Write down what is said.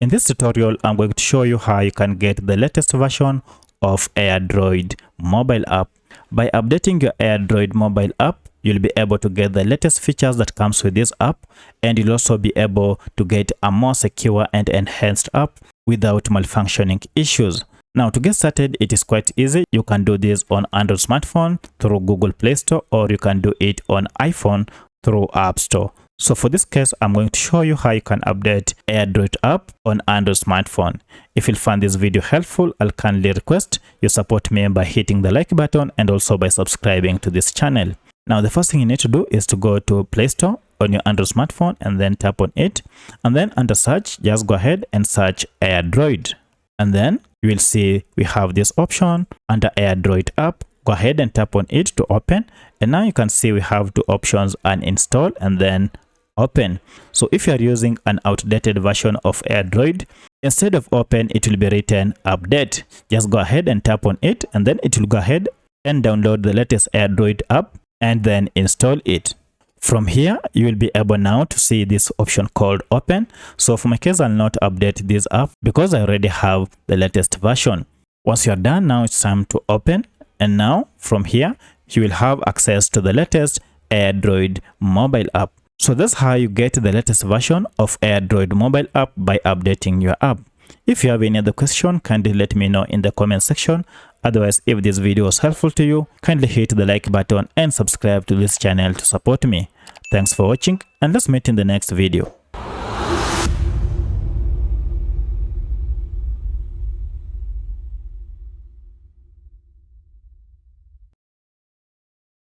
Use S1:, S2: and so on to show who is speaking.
S1: In this tutorial, I'm going to show you how you can get the latest version of AirDroid mobile app. By updating your AirDroid mobile app, you'll be able to get the latest features that comes with this app, and you'll also be able to get a more secure and enhanced app without malfunctioning issues. Now, to get started, it is quite easy. You can do this on Android smartphone through Google Play Store, or you can do it on iPhone through App Store. So for this case, I'm going to show you how you can update AirDroid app on Android smartphone. If you find this video helpful, I'll kindly request you support me by hitting the like button and also by subscribing to this channel. Now, the first thing you need to do is to go to Play Store on your Android smartphone and then tap on it. And then under search, just go ahead and search AirDroid. And then you will see we have this option under AirDroid app. Go ahead and tap on it to open. And now you can see we have two options, uninstall and then open. So if you are using an outdated version of AirDroid, instead of open, it will be written update. Just go ahead and tap on it, and then it will go ahead and download the latest AirDroid app and then install it. From here, you will be able now to see this option called open. So for my case, I'll not update this app because I already have the latest version. Once you're done, now it's time to open. And now from here, you will have access to the latest AirDroid mobile app. So that's how you get the latest version of AirDroid mobile app by updating your app. If you have any other question, kindly let me know in the comment section. Otherwise, if this video was helpful to you, kindly hit the like button and subscribe to this channel to support me. Thanks for watching, and let's meet in the next video.